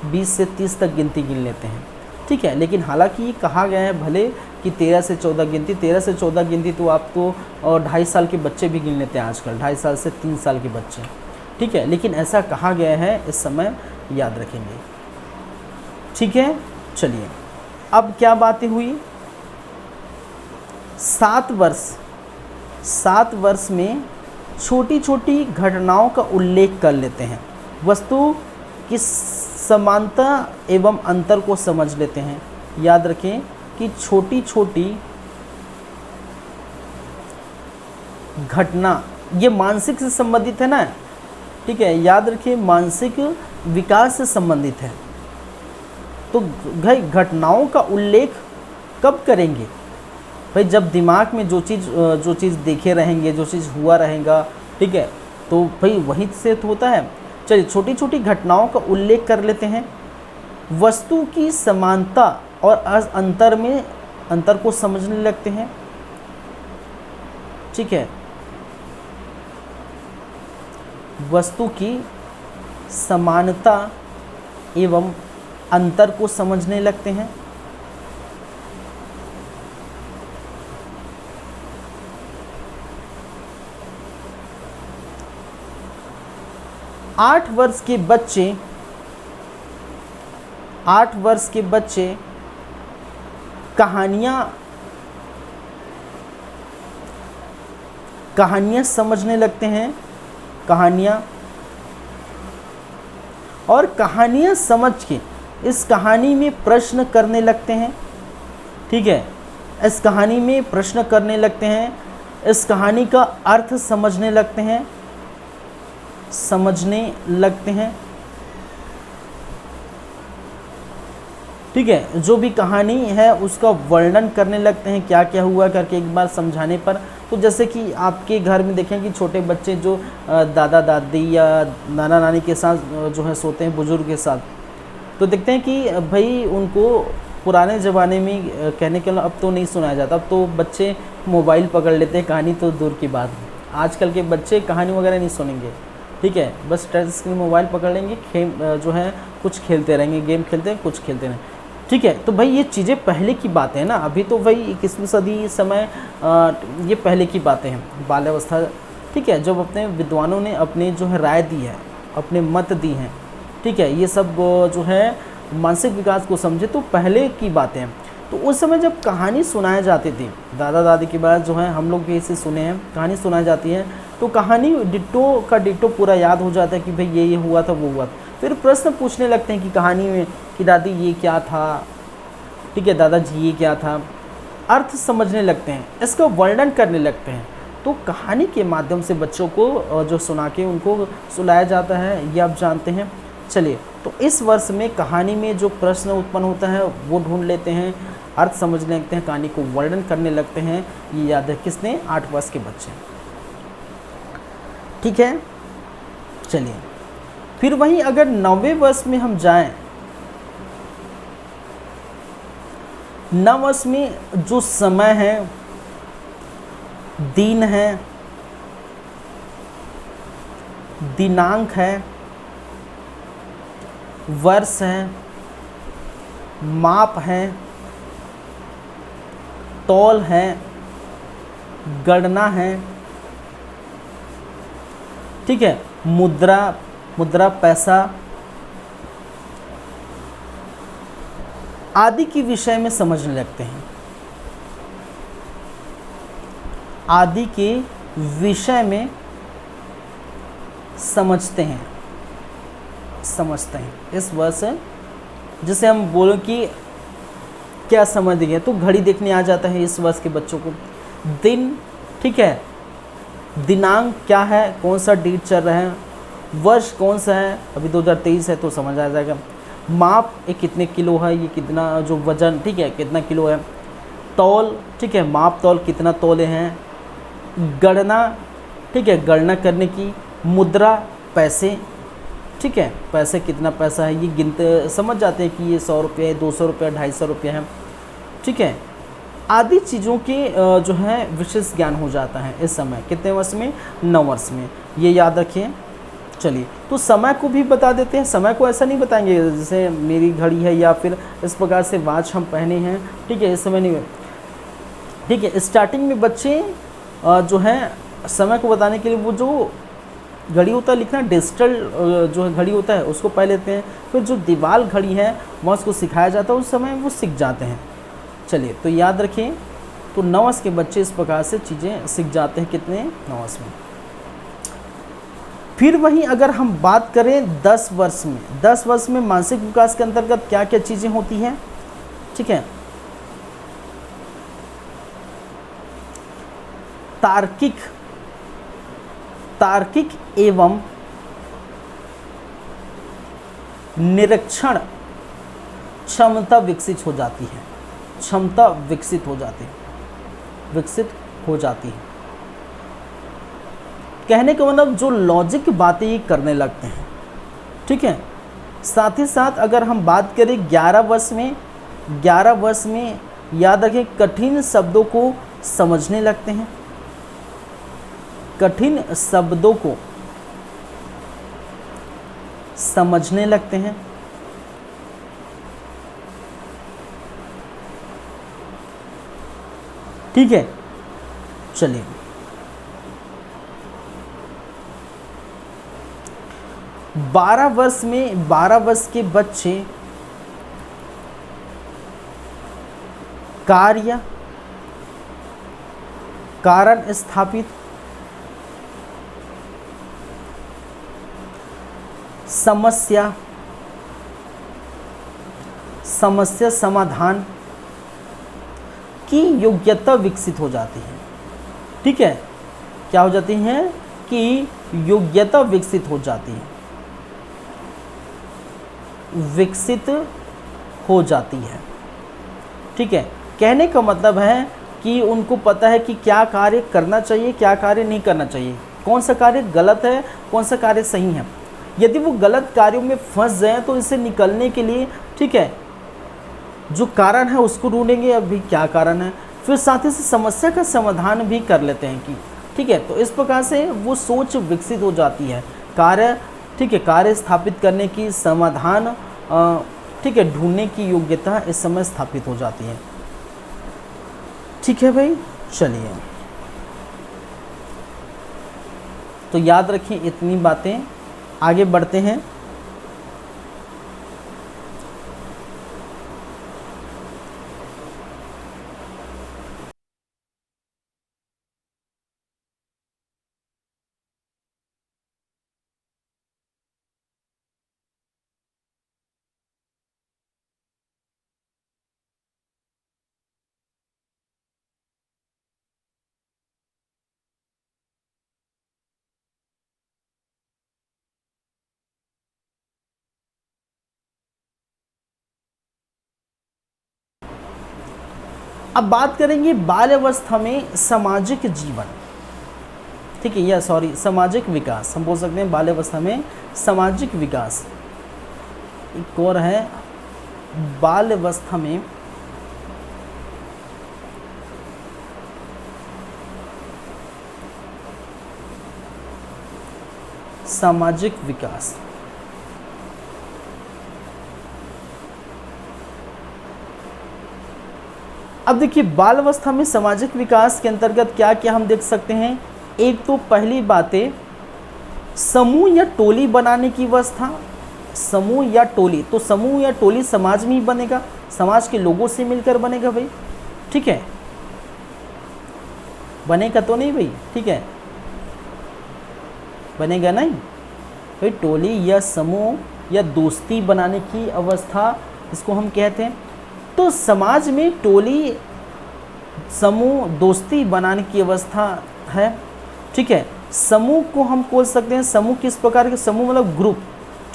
20 से 30 तक गिनती गिन लेते हैं। ठीक है, लेकिन हालांकि ये कहा गया है भले कि 13 से 14 गिनती, 13 से 14 गिनती तो आप तो 2.5 साल के बच्चे भी गिन लेते हैं आजकल, 2.5 साल से 3 साल के बच्चे। ठीक है, लेकिन ऐसा कहा गया है, इस समय याद रखेंगे। ठीक है, चलिए अब क्या बातें हुई? 7 वर्ष में छोटी छोटी घटनाओं का उल्लेख कर लेते हैं, वस्तु की समानता एवं अंतर को समझ लेते हैं। याद रखें कि छोटी छोटी घटना, ये मानसिक से संबंधित है ना। ठीक है, याद रखिए मानसिक विकास से संबंधित है। तो घटनाओं का उल्लेख कब करेंगे भाई? जब दिमाग में जो चीज़ देखे रहेंगे, जो चीज़ हुआ रहेगा, ठीक है, तो भाई वहीं से तो होता है। चलिए, छोटी छोटी घटनाओं का उल्लेख कर लेते हैं, वस्तु की समानता और अंतर को समझने लगते हैं। ठीक है, वस्तु की समानता एवं अंतर को समझने लगते हैं। आठ वर्ष के बच्चे कहानियाँ समझने लगते हैं, कहानियाँ, और कहानियाँ समझ के इस कहानी में प्रश्न करने लगते हैं। ठीक है, इस कहानी में प्रश्न करने लगते हैं, इस कहानी का अर्थ समझने लगते हैं, ठीक है, जो भी कहानी है उसका वर्णन करने लगते हैं, क्या क्या हुआ करके एक बार समझाने पर। तो जैसे कि आपके घर में देखें कि छोटे बच्चे जो दादा दादी या नाना नानी के साथ जो है सोते हैं, बुजुर्ग के साथ, तो देखते हैं कि भाई उनको पुराने ज़माने में कहने के लिए अब तो नहीं सुनाया जाता, अब तो बच्चे मोबाइल पकड़ लेते हैं, कहानी तो दूर की बात है। आजकल के बच्चे कहानी वगैरह नहीं सुनेंगे। ठीक है, बस टच स्क्रीन मोबाइल पकड़ लेंगे, जो है कुछ खेलते रहेंगे, गेम खेलते हैं, कुछ खेलते रहेंगे। ठीक है, तो भाई ये चीज़ें पहले की बातें हैं ना, अभी तो भाई 21वीं सदी समय ये पहले की बातें हैं, बाल्यावस्था। ठीक है, जब अपने विद्वानों ने अपने जो है राय दी है, अपने मत दी हैं, ठीक है, ये सब जो है मानसिक विकास को समझे तो पहले की बातें हैं। तो उस समय जब कहानी सुनाई जाती थी, दादा दादी के बाद जो है हम लोग भी इसे सुने हैं, कहानी सुनाई जाती है तो कहानी डिट्टो का डिट्टो पूरा याद हो जाता है कि भाई ये हुआ था, वो हुआ था। फिर प्रश्न पूछने लगते हैं कि कहानी में कि दादी ये क्या था, ठीक है, दादाजी ये क्या था, अर्थ समझने लगते हैं, इसका वर्णन करने लगते हैं। तो कहानी के माध्यम से बच्चों को जो सुना के उनको सुलाया जाता है, ये आप जानते हैं। चलिए, तो इस वर्ष में कहानी में जो प्रश्न उत्पन्न होता है वो ढूंढ लेते हैं, अर्थ समझने लगते हैं, कहानी को वर्णन करने लगते हैं। ये याद है किसने? 8 वर्ष के बच्चे। ठीक है, चलिए फिर वहीं अगर 9वें वर्ष में हम जाएं नव वर्ष में जो समय है, दिन है, दिनांक है, वर्ष है, माप है, तौल है, गणना है, ठीक है, मुद्रा, मुद्रा पैसा आदि के विषय में समझने लगते हैं। आदि के विषय में समझते हैं इस वर्ष, जैसे हम बोलो कि क्या समझ गए तो घड़ी देखने आ जाता है इस वर्ष के बच्चों को। दिन, ठीक है, दिनांक क्या है, कौन सा डेट चल रहा है, वर्ष कौन सा है, अभी 2023 है तो समझ आ जाएगा। माप, ये कितने किलो है, ये कितना जो वजन, ठीक है, कितना किलो है। तौल, ठीक है, माप तौल कितना तौले हैं। गणना, ठीक है, गणना करने की। मुद्रा, पैसे, ठीक है, पैसे कितना पैसा है, ये गिनते समझ जाते हैं कि ये 100 रुपये है, 200 रुपये, 250 रुपये है, ठीक है। आदि चीज़ों के जो है विशेष ज्ञान हो जाता है इस समय। कितने वर्ष में? 9 वर्ष में, ये याद रखिए। चलिए, तो समय को भी बता देते हैं। समय को ऐसा नहीं बताएंगे जैसे मेरी घड़ी है या फिर इस प्रकार से वॉच हम पहने हैं, ठीक है, इस समय नहीं, ठीक है। स्टार्टिंग में बच्चे जो है समय को बताने के लिए वो जो घड़ी होता है लिखना, डिजिटल जो है घड़ी होता है उसको पढ़ लेते हैं। फिर जो दीवार घड़ी है वहाँ उसको सिखाया जाता है, उस समय वो सीख जाते हैं। चलिए, तो याद रखिए, तो 9 वर्ष के बच्चे इस प्रकार से चीज़ें सीख जाते हैं। कितने? 9 वर्ष में। फिर वहीं अगर हम बात करें 10 वर्ष में, 10 वर्ष में मानसिक विकास के अंतर्गत क्या क्या चीज़ें होती हैं, ठीक है। तार्किक एवं निरीक्षण क्षमता विकसित हो जाती है। क्षमता विकसित हो जाती है। कहने का मतलब जो लॉजिक की बातें ये करने लगते हैं, ठीक है। साथ ही साथ अगर हम बात करें 11 वर्ष में याद रखें, कठिन शब्दों को समझने लगते हैं। कठिन शब्दों को समझने लगते हैं, ठीक है। चलिए, 12 वर्ष के बच्चे कार्य, कारण स्थापित, समस्या समाधान की योग्यता विकसित हो जाती है, ठीक है। क्या हो जाती है? कि योग्यता विकसित हो जाती है, ठीक है। कहने का मतलब है कि उनको पता है कि क्या कार्य करना चाहिए, क्या कार्य नहीं करना चाहिए, कौन सा कार्य गलत है, कौन सा कार्य सही है। यदि वो गलत कार्यों में फंस जाए तो इससे निकलने के लिए, ठीक है, जो कारण है उसको ढूंढेंगे, अभी क्या कारण है, फिर साथ ही से समस्या का समाधान भी कर लेते हैं कि, ठीक है। तो इस प्रकार से वो सोच विकसित हो जाती है। कार्य, ठीक है, कार्य स्थापित करने की, समाधान, ठीक है, ढूंढने की योग्यता इस समय स्थापित हो जाती है, ठीक है भाई। चलिए, तो याद रखिए इतनी बातें। आगे बढ़ते हैं। अब बात करेंगे बाल्यावस्था में सामाजिक जीवन, ठीक है, या सामाजिक विकास हम बोल सकते हैं। बाल्यावस्था में सामाजिक विकास एक और है, बाल्यावस्था में सामाजिक विकास। अब देखिए बाल अवस्था में सामाजिक विकास के अंतर्गत क्या क्या हम देख सकते हैं। एक तो पहली बातें समूह या टोली बनाने की अवस्था। समूह या टोली, तो समूह या टोली समाज में ही बनेगा, समाज के लोगों से मिलकर बनेगा भाई, ठीक है, बनेगा तो नहीं भाई, ठीक है, बनेगा नहीं भाई। टोली या समूह या दोस्ती बनाने की अवस्था इसको हम कहते हैं। तो समाज में टोली समूह दोस्ती बनाने की अवस्था है, ठीक है। समूह को हम बोल सकते हैं, समूह किस प्रकार के, समूह मतलब ग्रुप,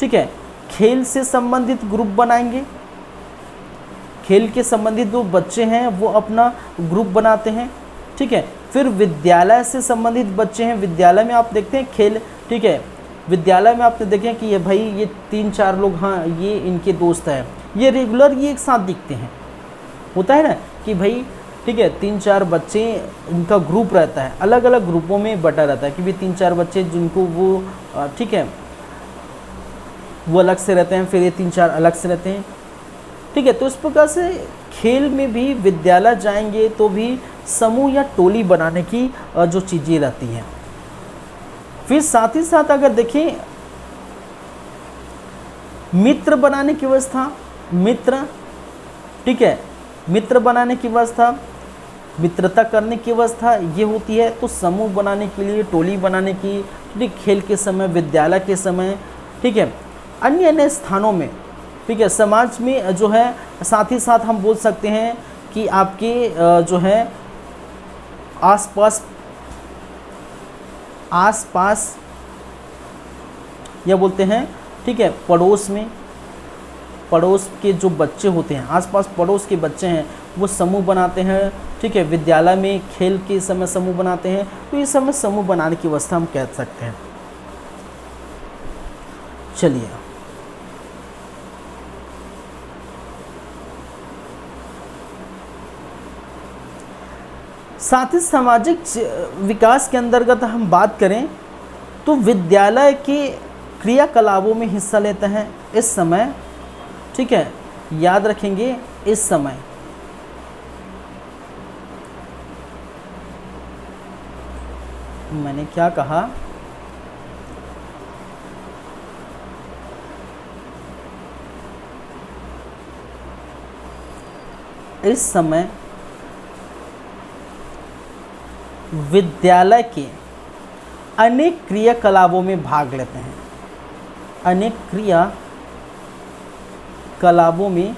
ठीक है। खेल से संबंधित ग्रुप बनाएंगे, खेल के संबंधित जो बच्चे हैं वो अपना ग्रुप बनाते हैं, ठीक है। फिर विद्यालय से संबंधित बच्चे हैं, विद्यालय में आप देखते हैं खेल, ठीक है, विद्यालय में आपने देखें कि ये भाई ये 3-4 लोग, हाँ ये इनके दोस्त हैं, ये रेगुलर ये एक साथ दिखते हैं, होता है ना कि भाई ठीक है 3-4 बच्चे इनका ग्रुप रहता है, अलग अलग ग्रुपों में बटा रहता है कि भाई 3-4 बच्चे जिनको वो ठीक है वो अलग से रहते हैं, फिर ये 3-4 अलग से रहते हैं, ठीक है। तो इस प्रकार से खेल में भी विद्यालय जाएंगे तो भी समूह या टोली बनाने की जो चीज़ें रहती हैं। फिर साथ ही साथ अगर देखें मित्र बनाने की व्यवस्था, मित्र, ठीक है, मित्र बनाने की व्यवस्था, मित्रता करने की व्यवस्था ये होती है। तो समूह बनाने के लिए, टोली बनाने की, ठीक, खेल के समय, विद्यालय के समय, ठीक है, अन्य अन्य स्थानों में, ठीक है, समाज में जो है। साथ ही साथ हम बोल सकते हैं कि आपके जो है आसपास या बोलते हैं, ठीक है, पड़ोस में, पड़ोस के जो बच्चे होते हैं, आसपास पड़ोस के बच्चे हैं वो समूह बनाते हैं, ठीक है। विद्यालय में खेल के समय समूह बनाते हैं, तो ये समय समूह बनाने की अवस्था हम कह सकते हैं। चलिए साथ ही सामाजिक विकास के अंतर्गत हम बात करें तो विद्यालय के क्रियाकलापों में हिस्सा लेते हैं इस समय, ठीक है, याद रखेंगे इस समय। मैंने क्या कहा, इस समय विद्यालय के अनेक क्रियाकलापों में भाग लेते हैं, अनेक क्रियाकलापों में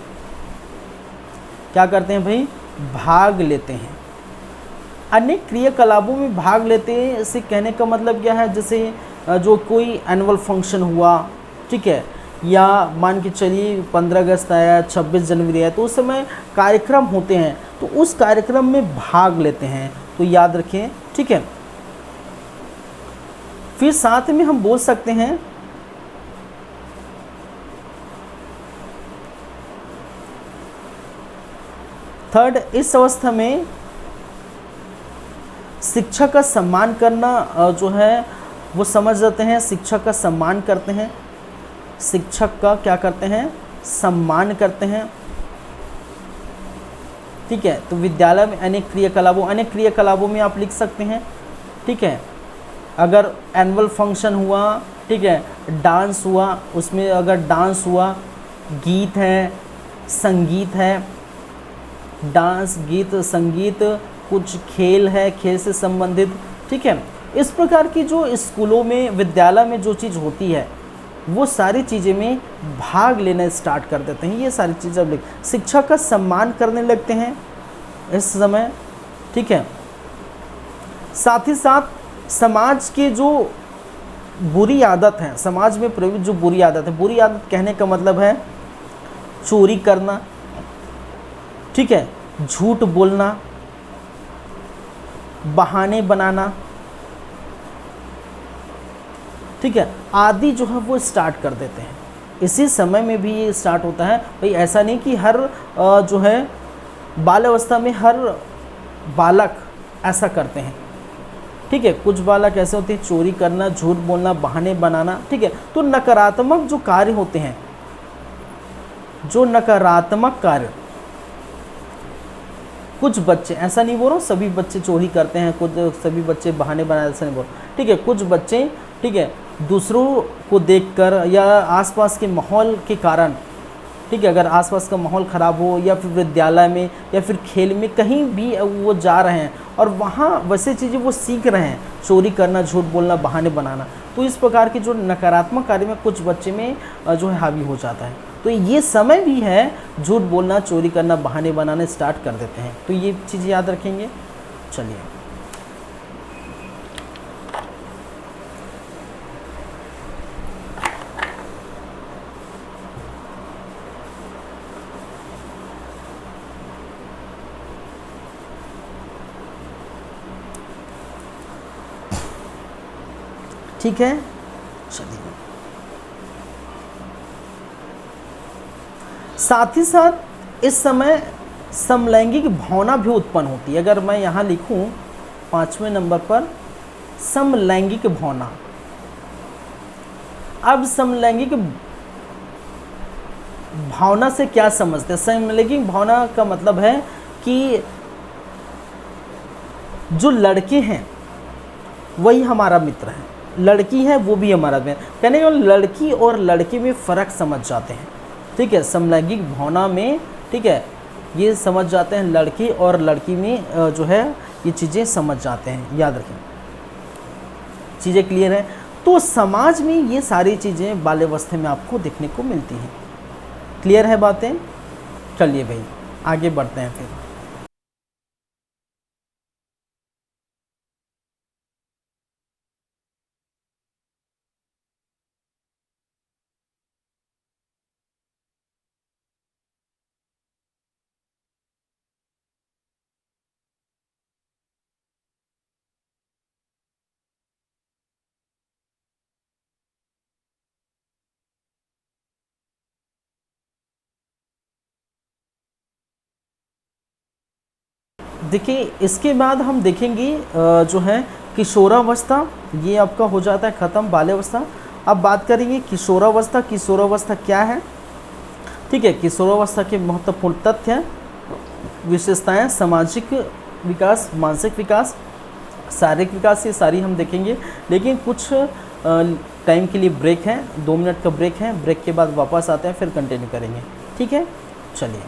क्या करते हैं भाई, भाग लेते हैं। अनेक क्रियाकलापों में भाग लेते हैं, इसे कहने का मतलब क्या है, जैसे जो कोई एनुअल फंक्शन हुआ, ठीक है, या मान के चलिए 15 अगस्त आया, 26 जनवरी आया, तो उस समय कार्यक्रम होते हैं, तो उस कार्यक्रम में भाग लेते हैं, तो याद रखें, ठीक है। फिर साथ में हम बोल सकते हैं थर्ड, इस अवस्था में शिक्षक का सम्मान करना जो है वो समझ जाते हैं, शिक्षक का सम्मान करते हैं, शिक्षक का क्या करते हैं, सम्मान करते हैं, ठीक है। तो विद्यालय में अनेक क्रियाकलापों में आप लिख सकते हैं, ठीक है। अगर एनुअल फंक्शन हुआ, ठीक है, डांस हुआ, उसमें अगर डांस हुआ, गीत है, संगीत है, डांस, गीत, संगीत, कुछ खेल है, खेल से संबंधित, ठीक है। इस प्रकार की जो स्कूलों में, विद्यालय में जो चीज़ होती है वो सारी चीज़ें में भाग लेना स्टार्ट कर देते हैं। ये सारी चीज़ें अब शिक्षक का सम्मान करने लगते हैं इस समय, ठीक है। साथ ही साथ समाज के जो बुरी आदत है, समाज में प्रयुक्त जो बुरी आदत है, बुरी आदत कहने का मतलब है चोरी करना, ठीक है, झूठ बोलना, बहाने बनाना, ठीक है, आदि जो है वो स्टार्ट कर देते हैं। इसी समय में भी ये स्टार्ट होता है भाई। ऐसा नहीं कि हर जो है बाल अवस्था में हर बालक ऐसा करते हैं, ठीक है। कुछ बालक ऐसे होते हैं चोरी करना, झूठ बोलना, बहाने बनाना, ठीक है। तो नकारात्मक जो कार्य होते हैं, जो नकारात्मक कार्य, कुछ बच्चे, ऐसा नहीं बोल रहा हूँ सभी बच्चे चोरी करते हैं, कुछ सभी बच्चे बहाने बनाते, ऐसा नहीं बोल रहा, ठीक है। कुछ बच्चे, ठीक है, दूसरों को देखकर या आसपास के माहौल के कारण, ठीक है, अगर आसपास का माहौल ख़राब हो या फिर विद्यालय में या फिर खेल में कहीं भी वो जा रहे हैं और वहाँ वैसे चीज़ें वो सीख रहे हैं, चोरी करना, झूठ बोलना, बहाने बनाना, तो इस प्रकार के जो नकारात्मक कार्य में कुछ बच्चे में जो है हावी हो जाता है। तो ये समय भी है झूठ बोलना, चोरी करना, बहाने बनाना स्टार्ट कर देते हैं। तो ये चीज़ याद रखेंगे। चलिए, ठीक है। चलिए, साथ ही साथ इस समय समलैंगिक भावना भी उत्पन्न होती है। अगर मैं यहाँ लिखूँ 5वें नंबर पर समलैंगिक भावना। अब समलैंगिक भावना से क्या समझते हैं? समलैंगिक भावना का मतलब है कि जो लड़के हैं वही हमारा मित्र है, लड़की है वो भी हमारा मित्र। कहने का लड़की और लड़के में फ़र्क समझ जाते हैं, ठीक है। समलैंगिक भावना में, ठीक है, ये समझ जाते हैं, लड़की और लड़की में जो है ये चीज़ें समझ जाते हैं। याद रखें, चीज़ें क्लियर है। तो समाज में ये सारी चीज़ें बाल्यावस्था में आपको देखने को मिलती हैं। क्लियर है बातें? चलिए भाई आगे बढ़ते हैं फिर। देखिए, इसके बाद हम देखेंगे जो है किशोरावस्था, ये आपका हो जाता है ख़त्म बाल्यावस्था। अब बात करेंगे किशोरावस्था। किशोरावस्था क्या है? ठीक है, किशोरावस्था के महत्वपूर्ण तथ्य, विशेषताएं, सामाजिक विकास, मानसिक विकास, शारीरिक विकास, ये सारी हम देखेंगे। लेकिन कुछ टाइम के लिए ब्रेक है, 2 मिनट का ब्रेक है। ब्रेक के बाद वापस आते हैं, फिर कंटिन्यू करेंगे। ठीक है, चलिए।